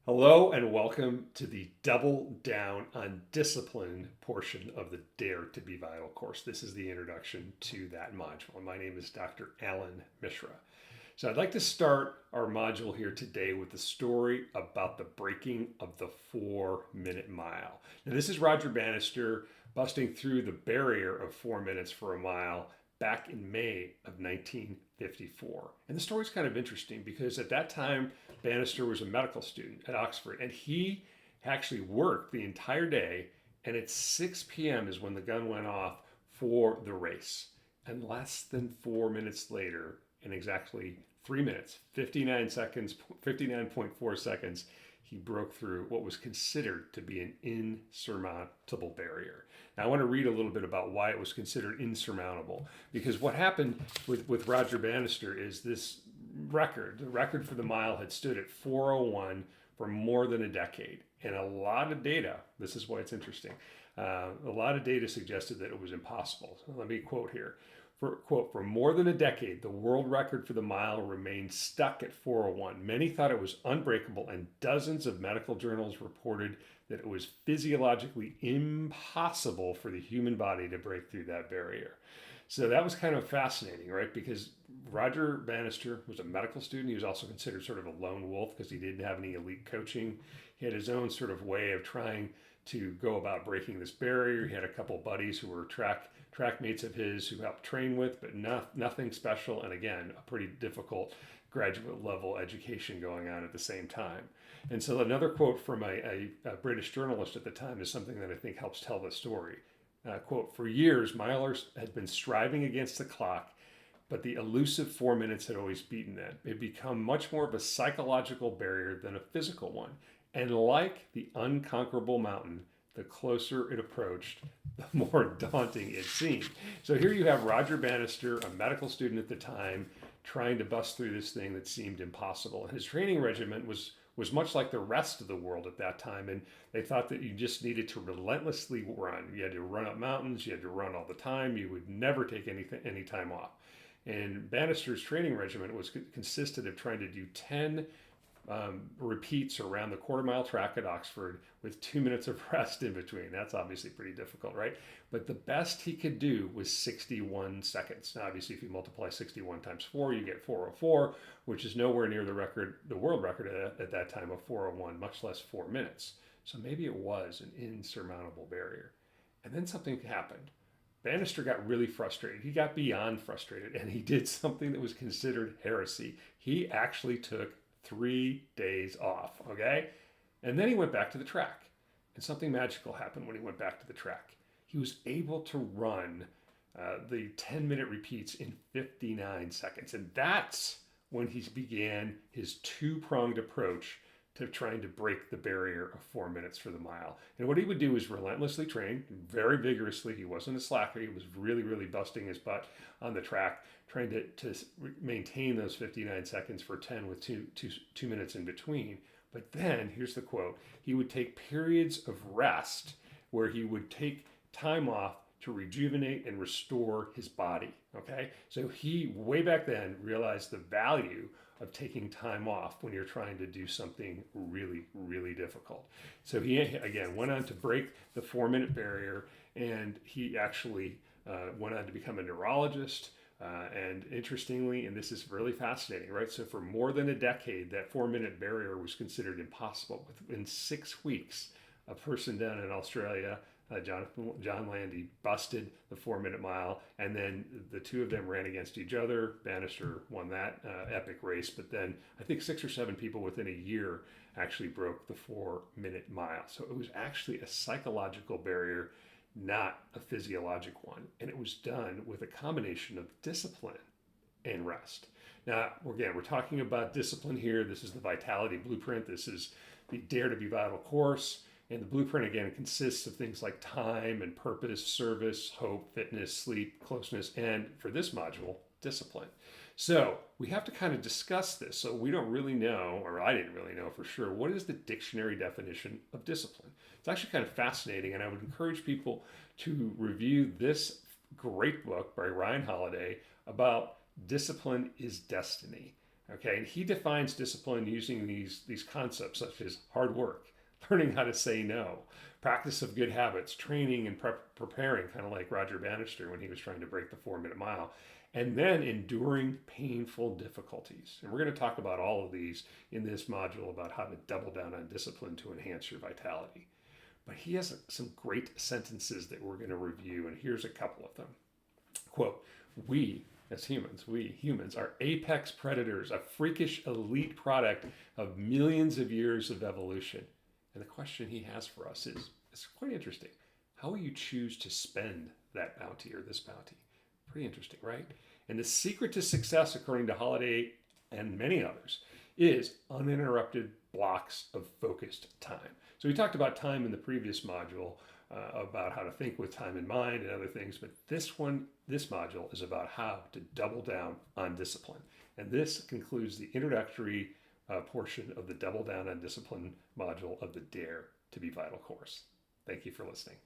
Hello and welcome to the Double Down on Discipline portion of the Dare to Be Vital course. This is the introduction to that module. My name is Dr. Allan Mishra. So I'd like to start our module here today with the story about the breaking of the 4-minute mile. Now, this is Roger Bannister busting through the barrier of 4 minutes for a mile back in May of 1954. And the story's kind of interesting because at that time, Bannister was a medical student at Oxford, and he actually worked the entire day. And at 6 p.m. is when the gun went off for the race. And less than 4 minutes later, in exactly 3 minutes, 59 seconds, 59.4 seconds, he broke through what was considered to be an insurmountable barrier. Now, I want to read a little bit about why it was considered insurmountable, because what happened with Roger Bannister is this the record for the mile had stood at 4:01 for more than a decade. And a lot of data, this is why it's interesting, a lot of data suggested that it was impossible. So let me quote here. For more than a decade, the world record for the mile remained stuck at 4:01. Many thought it was unbreakable, and dozens of medical journals reported that it was physiologically impossible for the human body to break through that barrier. So that was kind of fascinating, right? Because Roger Bannister was a medical student. He was also considered sort of a lone wolf because he didn't have any elite coaching. He had his own sort of way of trying to go about breaking this barrier. He had a couple buddies who were track mates of his who helped train with, but nothing special. And again, a pretty difficult graduate level education going on at the same time. And so another quote from a British journalist at the time is something that I think helps tell the story. Quote, "For years, milers had been striving against the clock, but the elusive 4 minutes had always beaten them. It had become much more of a psychological barrier than a physical one. And like the unconquerable mountain, the closer it approached, the more daunting it seemed." So here you have Roger Bannister, a medical student at the time, trying to bust through this thing that seemed impossible. His training regimen was much like the rest of the world at that time, and they thought that you just needed to relentlessly run. You had to run up mountains, you had to run all the time, you would never take any time off. And Bannister's training regimen consisted of trying to do 10 repeats around the quarter-mile track at Oxford with 2 minutes of rest in between. That's obviously pretty difficult, right? But the best he could do was 61 seconds. Now, obviously, if you multiply 61 times 4, you get 404, which is nowhere near the world record at that time of 4:01, much less 4 minutes. So maybe it was an insurmountable barrier. And then something happened. Bannister got really frustrated. He got beyond frustrated, and he did something that was considered heresy. He actually took 3 days off, okay? And then he went back to the track. And something magical happened when he went back to the track. He was able to run the 10-minute repeats in 59 seconds. And that's when he began his two-pronged approach to trying to break the barrier of 4 minutes for the mile. And what he would do is relentlessly train, very vigorously. He wasn't a slacker. He was really, really busting his butt on the track, trying to maintain those 59 seconds for 10 with two minutes in between. But then, here's the quote, he would take periods of rest where he would take time off to rejuvenate and restore his body, okay? So he, way back then, realized the value of taking time off when you're trying to do something really, really difficult. So he, again, went on to break the 4-minute barrier, and he actually went on to become a neurologist. And interestingly, and this is really fascinating, right? So for more than a decade, that 4-minute barrier was considered impossible. Within 6 weeks, a person down in Australia, John Landy, busted the 4-minute mile, and then the two of them ran against each other. Bannister won that epic race, but then I think 6 or 7 people within a year actually broke the 4-minute mile. So it was actually a psychological barrier, not a physiologic one. And it was done with a combination of discipline and rest. Now, again, we're talking about discipline here. This is the Vitality Blueprint. This is the Dare to Be Vital course. And the blueprint, again, consists of things like time and purpose, service, hope, fitness, sleep, closeness, and for this module, discipline. So we have to kind of discuss this. So we don't really know, or I didn't really know for sure, what is the dictionary definition of discipline? It's actually kind of fascinating, and I would encourage people to review this great book by Ryan Holiday about discipline is destiny. Okay, and he defines discipline using these concepts such as hard work, learning how to say no, practice of good habits, training and preparing, kind of like Roger Bannister when he was trying to break the 4 minute mile, and then enduring painful difficulties. And we're going to talk about all of these in this module about how to double down on discipline to enhance your vitality. But he has some great sentences that we're going to review, and here's a couple of them. Quote, we humans are apex predators, a freakish elite product of millions of years of evolution. And the question he has for us is quite interesting. How will you choose to spend that bounty or this bounty? Pretty interesting, right? And the secret to success, according to Holiday and many others, is uninterrupted blocks of focused time. So we talked about time in the previous module, about how to think with time in mind and other things, but this module is about how to double down on discipline. And this concludes the introductory portion of the Double Down on Discipline module of the Dare to Be Vital course. Thank you for listening.